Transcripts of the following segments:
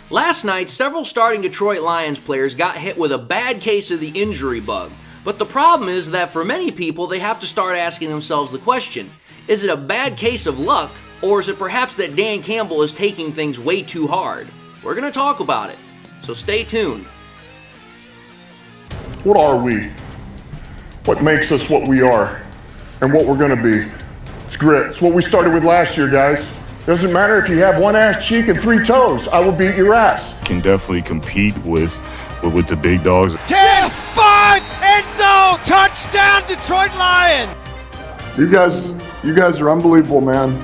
Last night, several starting Detroit Lions players got hit with a bad case of the injury bug. But the problem is that for many people, they have to start asking themselves the question, is it a bad case of luck, or is it perhaps that Dan Campbell is taking things way too hard? We're going to talk about it, so stay tuned. What are we? What makes us what we are and what we're going to be? It's grit. It's what we started with last year, guys. Doesn't matter if you have one ass cheek and 3 toes. I will beat your ass. Can definitely compete with the big dogs. 10-5 end zone touchdown Detroit Lions. You guys are unbelievable, man.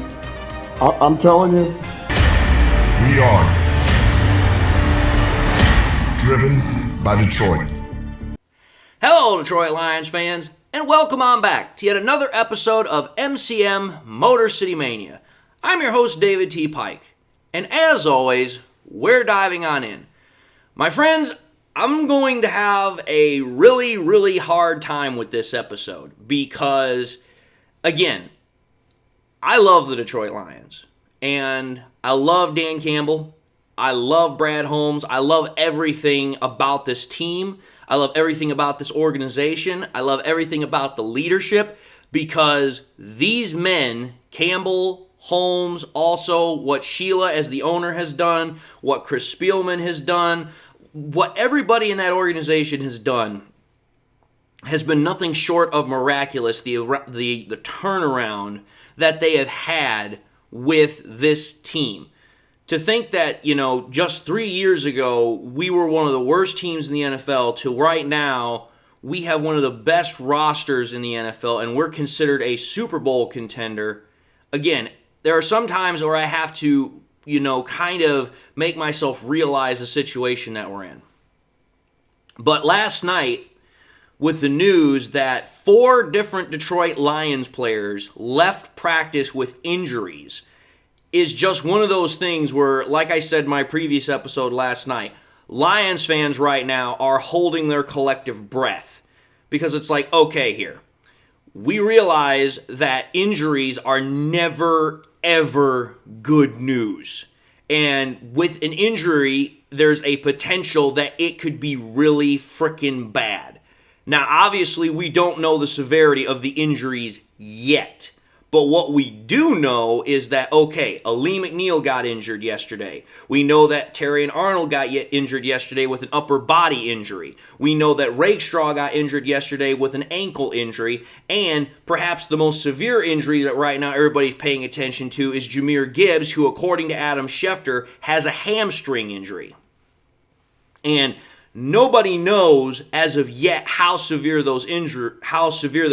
I'm telling you. We are driven by Detroit. Hello, Detroit Lions fans, and welcome on back to yet another episode of MCM Motor City Mania. I'm your host, David T. Pike, and as always, we're diving on in. My friends, I'm going to have a really hard time with this episode because, again, I love the Detroit Lions, and I love Dan Campbell, I love Brad Holmes, I love everything about this team, I love everything about this organization, I love everything about the leadership, because these men, Campbell, Holmes, also what Sheila as the owner has done, what Chris Spielman has done, what everybody in that organization has done has been nothing short of miraculous, the turnaround that they have had with this team. To think that, just 3 years ago, we were one of the worst teams in the NFL to right now, we have one of the best rosters in the NFL and we're considered a Super Bowl contender. Again, there are some times where I have to, kind of make myself realize the situation that we're in. But last night, with the news that 4 different Detroit Lions players left practice with injuries, is just one of those things where, like I said in my previous episode last night, Lions fans right now are holding their collective breath. Because it's like, okay, here. We realize that injuries are never, ever good news. And with an injury, there's a potential that it could be really freaking bad. Now, obviously, we don't know the severity of the injuries yet. But what we do know is that, okay, Ali McNeil got injured yesterday. We know that Terry and Arnold got injured yesterday with an upper body injury. We know that Rakestraw got injured yesterday with an ankle injury. And perhaps the most severe injury that right now everybody's paying attention to is Jahmyr Gibbs, who, according to Adam Schefter, has a hamstring injury. And nobody knows as of yet how severe the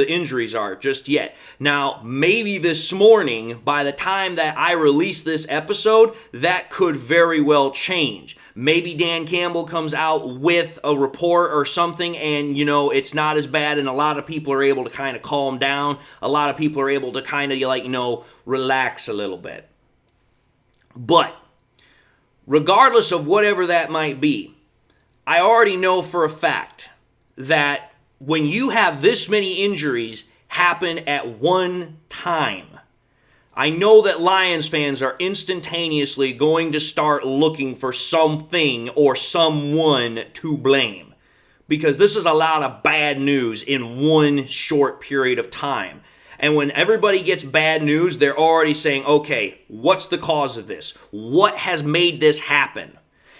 injuries are just yet. Now, maybe this morning, by the time that I release this episode, that could very well change. Maybe Dan Campbell comes out with a report or something and, it's not as bad and a lot of people are able to kind of calm down. A lot of people are able to kind of, relax a little bit. But regardless of whatever that might be, I already know for a fact that when you have this many injuries happen at one time, I know that Lions fans are instantaneously going to start looking for something or someone to blame. Because this is a lot of bad news in one short period of time. And when everybody gets bad news, they're already saying, okay, what's the cause of this? What has made this happen?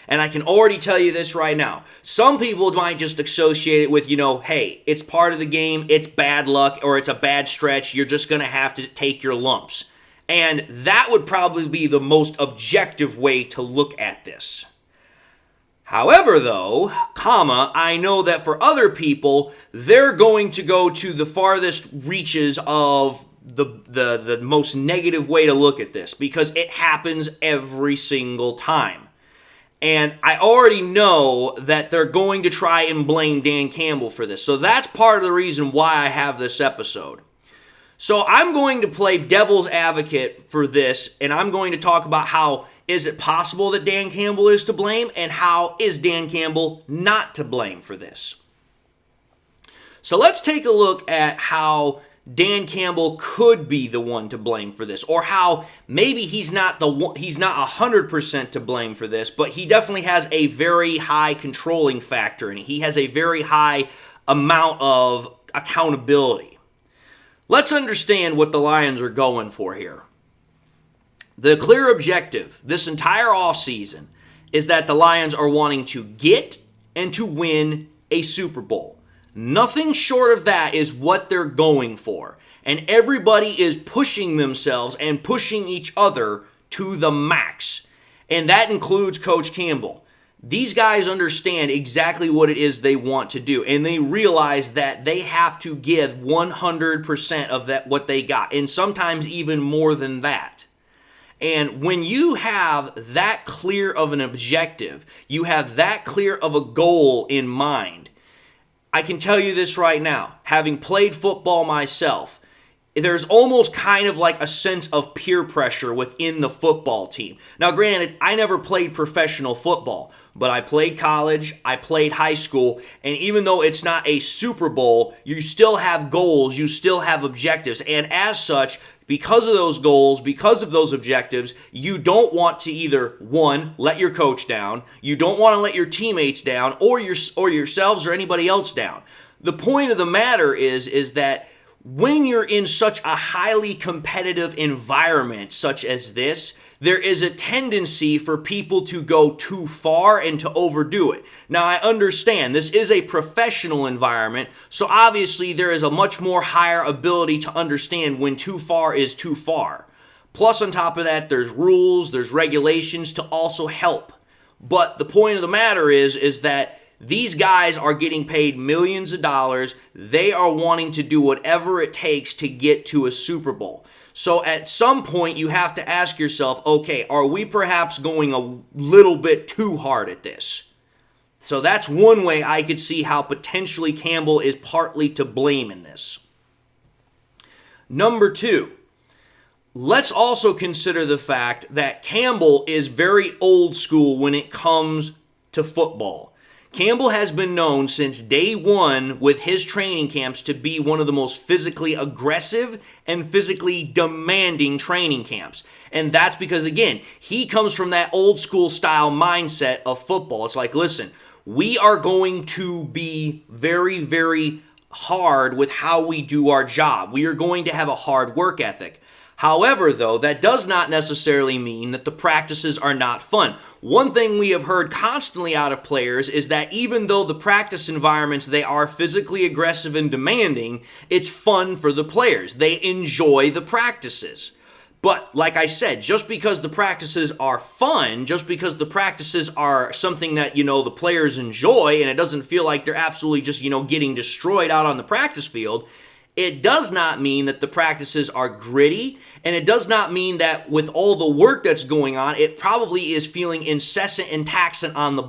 And I can already tell you this right now. Some people might just associate it with, hey, it's part of the game, it's bad luck, or it's a bad stretch, you're just going to have to take your lumps. And that would probably be the most objective way to look at this. However, though, I know that for other people, they're going to go to the farthest reaches of the most negative way to look at this, because it happens every single time. And I already know that they're going to try and blame Dan Campbell for this. So that's part of the reason why I have this episode. So I'm going to play devil's advocate for this, and I'm going to talk about how is it possible that Dan Campbell is to blame, and how is Dan Campbell not to blame for this. So let's take a look at how Dan Campbell could be the one to blame for this, or how maybe he's not 100% to blame for this, but he definitely has a very high controlling factor in it. He has a very high amount of accountability. Let's understand what the Lions are going for here. The clear objective this entire offseason is that the Lions are wanting to get and to win a Super Bowl. Nothing short of that is what they're going for. And everybody is pushing themselves and pushing each other to the max. And that includes Coach Campbell. These guys understand exactly what it is they want to do. And they realize that they have to give 100% of that what they got. And sometimes even more than that. And when you have that clear of an objective, you have that clear of a goal in mind, I can tell you this right now, having played football myself, there's almost kind of like a sense of peer pressure within the football team. Now, granted, I never played professional football, but I played college, I played high school, and even though it's not a Super Bowl, you still have goals, you still have objectives, and as such, because of those goals, because of those objectives, you don't want to either, one, let your coach down, you don't want to let your teammates down, or yourselves or anybody else down. The point of the matter is that when you're in such a highly competitive environment such as this, there is a tendency for people to go too far and to overdo it. Now, I understand this is a professional environment, so obviously there is a much more higher ability to understand when too far is too far. Plus, on top of that, there's rules, there's regulations to also help. But the point of the matter is that these guys are getting paid millions of dollars. They are wanting to do whatever it takes to get to a Super Bowl. So at some point, you have to ask yourself, okay, are we perhaps going a little bit too hard at this? So that's one way I could see how potentially Campbell is partly to blame in this. Number two, let's also consider the fact that Campbell is very old school when it comes to football. Campbell has been known since day one with his training camps to be one of the most physically aggressive and physically demanding training camps. And that's because, again, he comes from that old school style mindset of football. It's like, listen, we are going to be very, very hard with how we do our job. We are going to have a hard work ethic. However, though, that does not necessarily mean that the practices are not fun. One thing we have heard constantly out of players is that even though the practice environments, they are physically aggressive and demanding, it's fun for the players. They enjoy the practices. But like I said, just because the practices are fun, just because the practices are something that, the players enjoy and it doesn't feel like they're absolutely just, getting destroyed out on the practice field, it does not mean that the practices are gritty, and it does not mean that with all the work that's going on, it probably is feeling incessant and taxing on the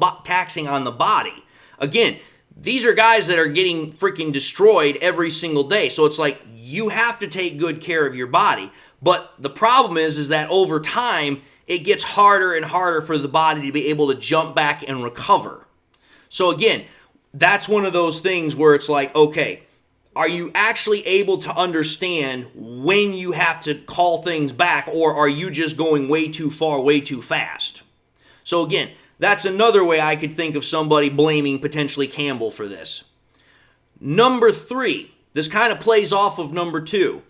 body. Again, these are guys that are getting freaking destroyed every single day, so it's like you have to take good care of your body. But the problem is that over time, it gets harder and harder for the body to be able to jump back and recover. So again, that's one of those things where it's like, okay, are you actually able to understand when you have to call things back, or are you just going way too far, way too fast? So again, that's another way I could think of somebody blaming potentially Campbell for this. Number three, this kind of plays off of number two.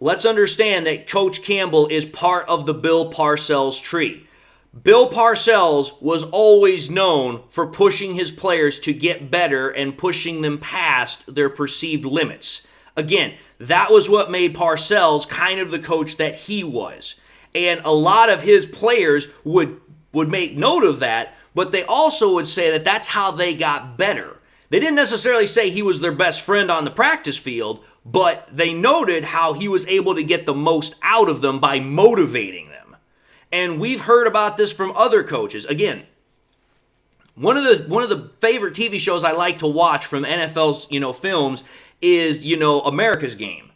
Let's understand that Coach Campbell is part of the Bill Parcells tree. Bill Parcells was always known for pushing his players to get better and pushing them past their perceived limits. Again, that was what made Parcells kind of the coach that he was. And a lot of his players would make note of that, but they also would say that that's how they got better. They didn't necessarily say he was their best friend on the practice field, but they noted how he was able to get the most out of them by motivating them. And we've heard about this from other coaches. Again, one of the favorite TV shows I like to watch from NFL's films is America's Game,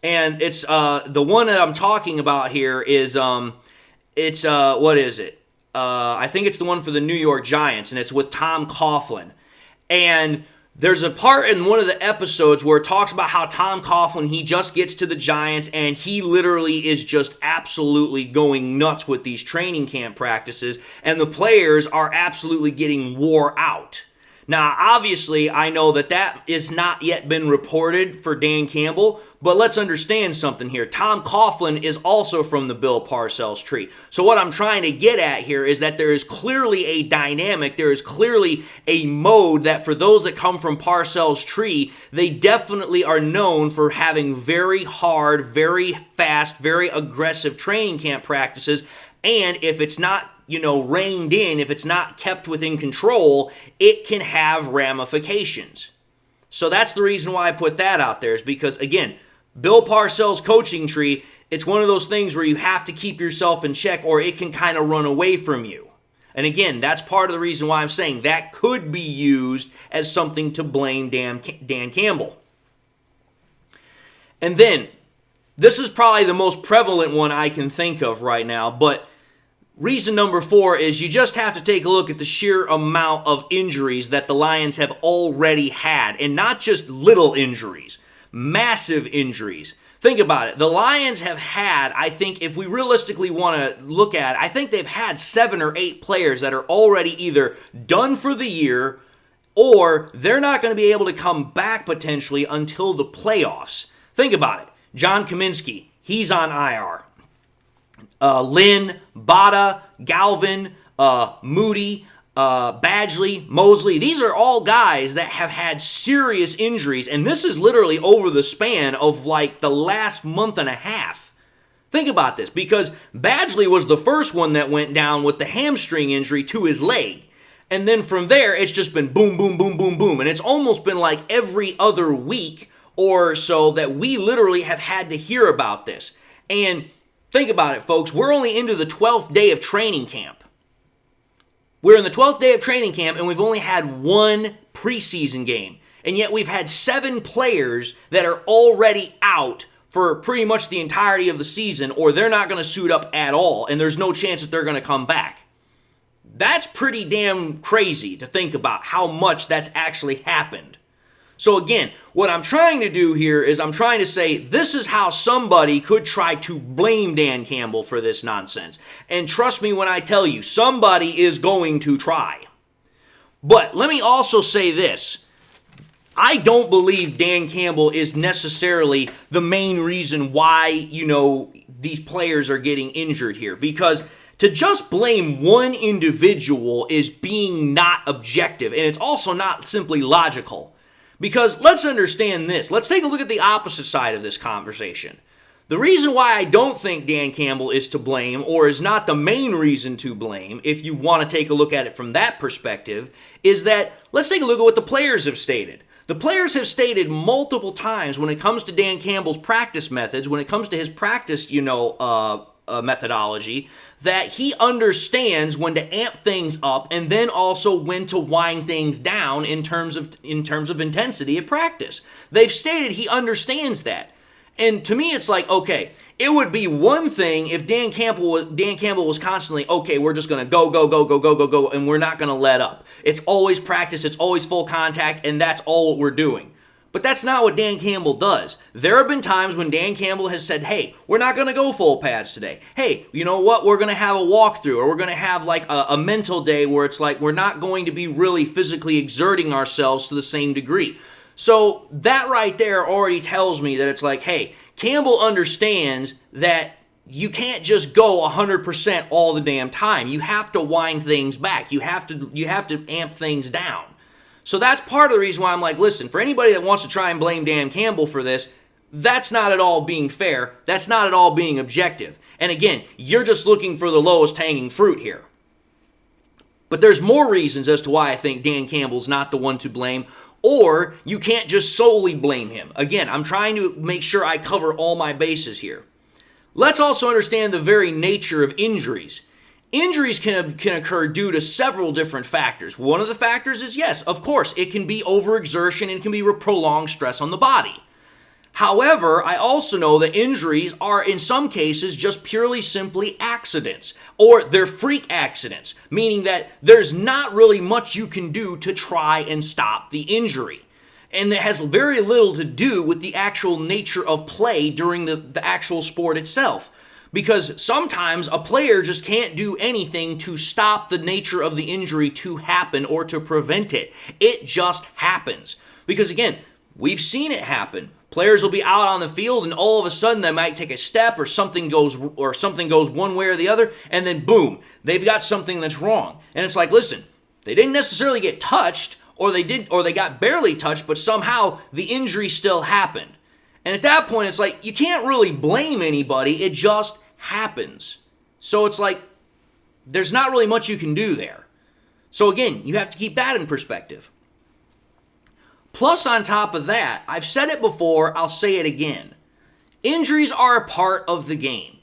and it's the one that I'm talking about here is what is it? I think it's the one for the New York Giants, and it's with Tom Coughlin. And There's a part in one of the episodes where it talks about how Tom Coughlin, he just gets to the Giants and he literally is just absolutely going nuts with these training camp practices, and the players are absolutely getting wore out. Now, obviously, I know that is not yet been reported for Dan Campbell, but let's understand something here. Tom Coughlin is also from the Bill Parcells tree. So what I'm trying to get at here is that there is clearly a dynamic, there is clearly a mode that for those that come from Parcells' tree, they definitely are known for having very hard, very fast, very aggressive training camp practices. And if it's not reined in, if it's not kept within control, it can have ramifications. So that's the reason why I put that out there, is because, again, Bill Parcells' coaching tree, it's one of those things where you have to keep yourself in check or it can kind of run away from you. And again, that's part of the reason why I'm saying that could be used as something to blame Dan Campbell. And then, this is probably the most prevalent one I can think of right now, but reason number 4 is you just have to take a look at the sheer amount of injuries that the Lions have already had, and not just little injuries, massive injuries. Think about it. The Lions have had, I think, if we realistically want to look at it, I think they've had 7 or 8 players that are already either done for the year or they're not going to be able to come back potentially until the playoffs. Think about it. John Kaminsky, he's on IR. Lynn, Bada, Galvin, Moody, Badgley, Mosley. These are all guys that have had serious injuries, and this is literally over the span of like the last month and a half. Think about this, because Badgley was the first one that went down with the hamstring injury to his leg. And then from there, it's just been boom, boom, boom, boom, boom. And it's almost been like every other week or so that we literally have had to hear about this. And think about it, folks. We're only into the 12th day of training camp. We're in the 12th day of training camp, and we've only had 1 preseason game. And yet we've had 7 players that are already out for pretty much the entirety of the season, or they're not going to suit up at all, and there's no chance that they're going to come back. That's pretty damn crazy to think about how much that's actually happened. So again, what I'm trying to do here is I'm trying to say this is how somebody could try to blame Dan Campbell for this nonsense. And trust me when I tell you, somebody is going to try. But let me also say this. I don't believe Dan Campbell is necessarily the main reason why, these players are getting injured here. Because to just blame one individual is being not objective. And it's also not simply logical. Because let's understand this. Let's take a look at the opposite side of this conversation. The reason why I don't think Dan Campbell is to blame, or is not the main reason to blame, if you want to take a look at it from that perspective, is that let's take a look at what the players have stated. The players have stated multiple times when it comes to Dan Campbell's practice methods, when it comes to his practice, methodology, that he understands when to amp things up and then also when to wind things down in terms of intensity at practice. They've stated he understands that. And to me, it's like, okay, it would be one thing if Dan Campbell was constantly, okay, we're just going to go, and we're not going to let up. It's always practice, it's always full contact, and that's all what we're doing. But that's not what Dan Campbell does. There have been times when Dan Campbell has said, hey, we're not going to go full pads today. Hey, you know what? We're going to have a walkthrough, or we're going to have like a mental day where it's like we're not going to be really physically exerting ourselves to the same degree. So that right there already tells me that it's like, hey, Campbell understands that you can't just go 100% all the damn time. You have to wind things back. You have to amp things down. So that's part of the reason why I'm like, listen, for anybody that wants to try and blame Dan Campbell for this, that's not at all being fair. That's not at all being objective. And again, you're just looking for the lowest hanging fruit here. But there's more reasons as to why I think Dan Campbell's not the one to blame, or you can't just solely blame him. Again, I'm trying to make sure I cover all my bases here. Let's also understand the very nature of injuries. Injuries can occur due to several different factors. One of the factors is, yes, of course, it can be overexertion and it can be prolonged stress on the body. However, I also know that injuries are in some cases just purely simply accidents, or they're freak accidents, meaning that there's not really much you can do to try and stop the injury. And it has very little to do with the actual nature of play during the actual sport itself. Because sometimes a player just can't do anything to stop the nature of the injury to happen or to prevent it. It just happens. Because again, we've seen it happen. Players will be out on the field and all of a sudden they might take a step or something goes one way or the other, and then boom, they've got something that's wrong. And it's like, listen, they didn't necessarily get touched, or they got barely touched, but somehow the injury still happened. And at that point, it's like, you can't really blame anybody, it just happens. So it's like, there's not really much you can do there. So again, you have to keep that in perspective. Plus, on top of that, I've said it before, I'll say it again. Injuries are a part of the game.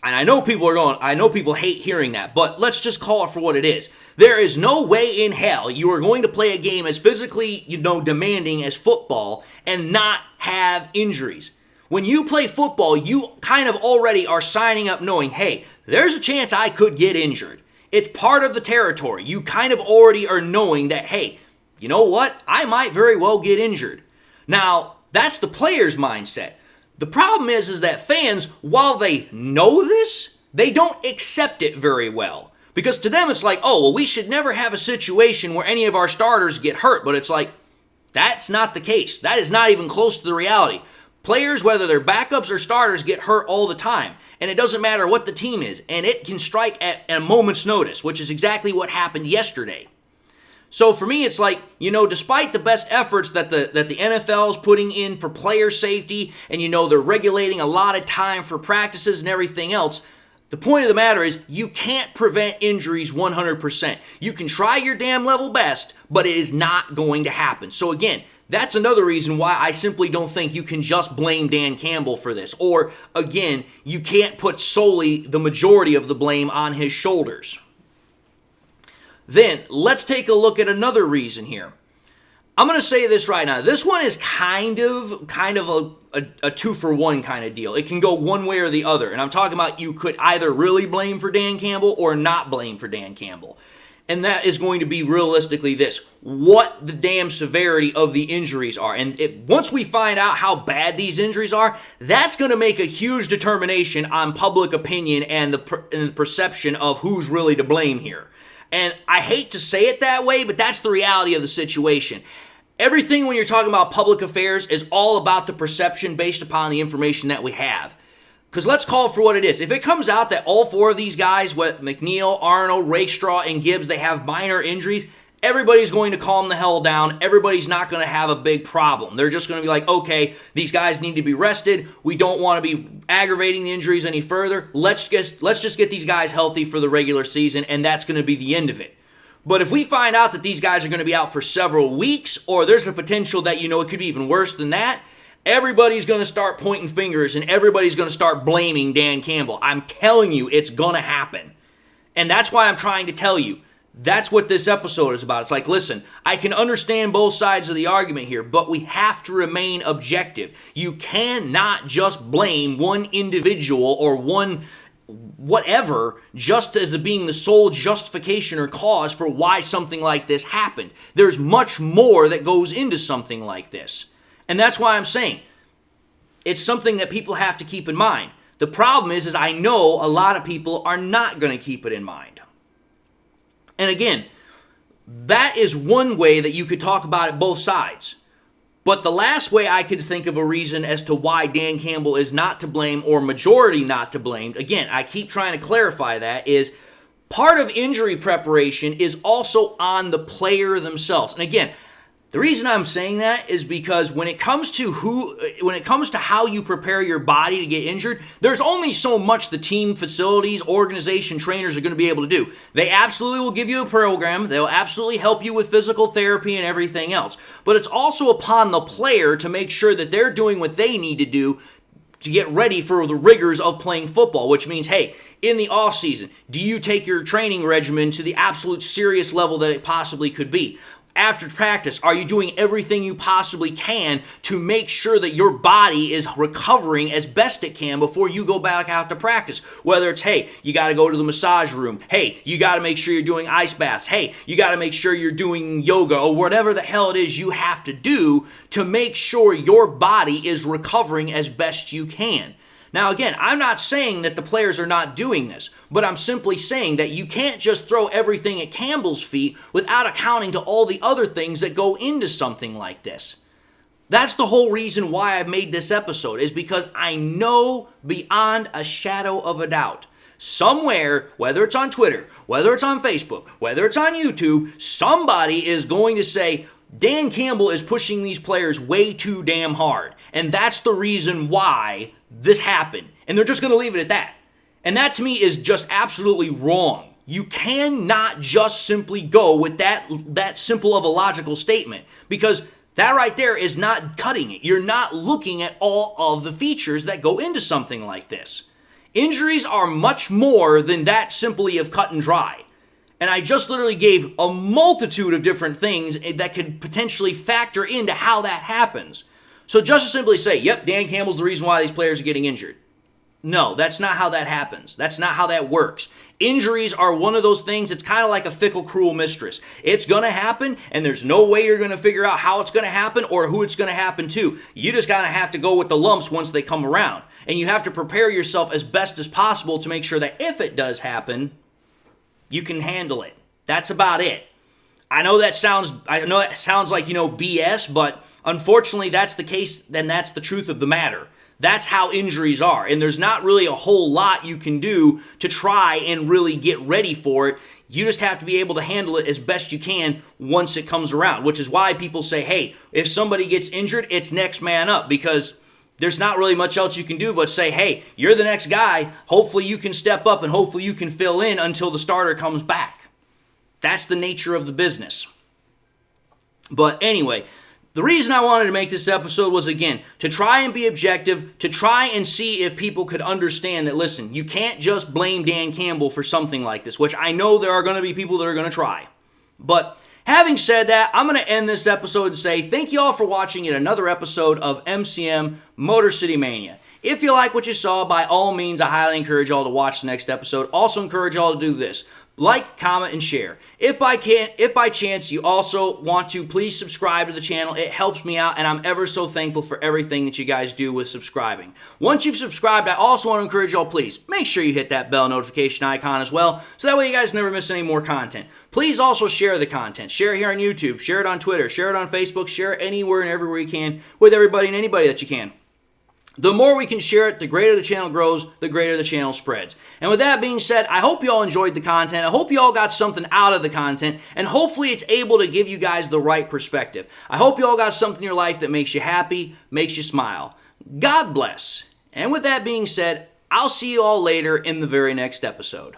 I know people hate hearing that, but let's just call it for what it is. There is no way in hell you are going to play a game as physically, demanding as football and not have injuries. When you play football, you kind of already are signing up knowing, hey, there's a chance I could get injured. It's part of the territory. You kind of already are knowing that, hey, you know what? I might very well get injured. Now, that's the player's mindset. The problem is that fans, while they know this, they don't accept it very well. Because to them, it's like, oh, well, we should never have a situation where any of our starters get hurt. But it's like, that's not the case. That is not even close to the reality. Players, whether they're backups or starters, get hurt all the time. And it doesn't matter what the team is. And it can strike at a moment's notice, which is exactly what happened yesterday. So for me, it's like, despite the best efforts that the NFL is putting in for player safety, and they're regulating a lot of time for practices and everything else, the point of the matter is you can't prevent injuries 100%. You can try your damn level best, but it is not going to happen. So again, that's another reason why I simply don't think you can just blame Dan Campbell for this. Or again, you can't put solely the majority of the blame on his shoulders. Then, let's take a look at another reason here. I'm going to say this right now. This one is kind of a two-for-one kind of deal. It can go one way or the other. And I'm talking about you could either really blame for Dan Campbell or not blame for Dan Campbell. And that is going to be realistically this: what the damn severity of the injuries are. And once we find out how bad these injuries are, that's going to make a huge determination on public opinion and the perception of who's really to blame here. And I hate to say it that way, but that's the reality of the situation. Everything when you're talking about public affairs is all about the perception based upon the information that we have. Because let's call it for what it is. If it comes out that all four of these guys, McNeil, Arnold, Rakestraw, and Gibbs, they have minor injuries, everybody's going to calm the hell down. Everybody's not going to have a big problem. They're just going to be like, okay, these guys need to be rested. We don't want to be aggravating the injuries any further. Let's just get these guys healthy for the regular season, and that's going to be the end of it. But if we find out that these guys are going to be out for several weeks, or there's a potential that, it could be even worse than that, everybody's going to start pointing fingers, and everybody's going to start blaming Dan Campbell. I'm telling you, it's going to happen. And that's why I'm trying to tell you, that's what this episode is about. It's like, listen, I can understand both sides of the argument here, but we have to remain objective. You cannot just blame one individual or one whatever just as being the sole justification or cause for why something like this happened. There's much more that goes into something like this. And that's why I'm saying it's something that people have to keep in mind. The problem is I know a lot of people are not going to keep it in mind. And again, that is one way that you could talk about it both sides. But the last way I could think of a reason as to why Dan Campbell is not to blame or majority not to blame, again, I keep trying to clarify that, is part of injury preparation is also on the player themselves. And again, the reason I'm saying that is because when it comes to how you prepare your body to get injured, there's only so much the team, facilities, organization, trainers are going to be able to do. They absolutely will give you a program. They'll absolutely help you with physical therapy and everything else. But it's also upon the player to make sure that they're doing what they need to do to get ready for the rigors of playing football, which means, hey, in the off season, do you take your training regimen to the absolute serious level that it possibly could be? after practice, are you doing everything you possibly can to make sure that your body is recovering as best it can before you go back out to practice? Whether it's, hey, you got to go to the massage room. Hey, you got to make sure you're doing ice baths. Hey, you got to make sure you're doing yoga or whatever the hell it is you have to do to make sure your body is recovering as best you can. Now, again, I'm not saying that the players are not doing this, but I'm simply saying that you can't just throw everything at Campbell's feet without accounting to all the other things that go into something like this. That's the whole reason why I made this episode, is because I know beyond a shadow of a doubt, somewhere, whether it's on Twitter, whether it's on Facebook, whether it's on YouTube, somebody is going to say, Dan Campbell is pushing these players way too damn hard. And that's the reason why this happened. And they're just going to leave it at that. And that to me is just absolutely wrong. You cannot just simply go with that simple of a logical statement, because that right there is not cutting it. You're not looking at all of the features that go into something like this. Injuries are much more than that simply of cut and dry. And I just literally gave a multitude of different things that could potentially factor into how that happens. So just to simply say, yep, Dan Campbell's the reason why these players are getting injured. No, that's not how that happens. That's not how that works. Injuries are one of those things, it's kind of like a fickle, cruel mistress. It's going to happen, and there's no way you're going to figure out how it's going to happen or who it's going to happen to. You just kind of have to go with the lumps once they come around. And you have to prepare yourself as best as possible to make sure that if it does happen, you can handle it. That's about it. I know that sounds like, BS, but unfortunately that's the case, then that's the truth of the matter. That's how injuries are, and there's not really a whole lot you can do to try and really get ready for it. You just have to be able to handle it as best you can once it comes around, which is why people say, hey, if somebody gets injured, it's next man up, because there's not really much else you can do but say, hey, you're the next guy. Hopefully you can step up and hopefully you can fill in until the starter comes back. That's the nature of the business. But anyway, the reason I wanted to make this episode was, again, to try and be objective, to try and see if people could understand that, listen, you can't just blame Dan Campbell for something like this, which I know there are going to be people that are going to try. But having said that, I'm going to end this episode and say thank you all for watching yet another episode of MCM Motor City Mania. If you like what you saw, by all means, I highly encourage y'all to watch the next episode. Also encourage y'all to do this. Like, comment, and share. If by chance you also want to, please subscribe to the channel. It helps me out, and I'm ever so thankful for everything that you guys do with subscribing. Once you've subscribed, I also want to encourage y'all, please, make sure you hit that bell notification icon as well, so that way you guys never miss any more content. Please also share the content. Share it here on YouTube, share it on Twitter, share it on Facebook, share it anywhere and everywhere you can with everybody and anybody that you can. The more we can share it, the greater the channel grows, the greater the channel spreads. And with that being said, I hope you all enjoyed the content. I hope you all got something out of the content, and hopefully it's able to give you guys the right perspective. I hope you all got something in your life that makes you happy, makes you smile. God bless. And with that being said, I'll see you all later in the very next episode.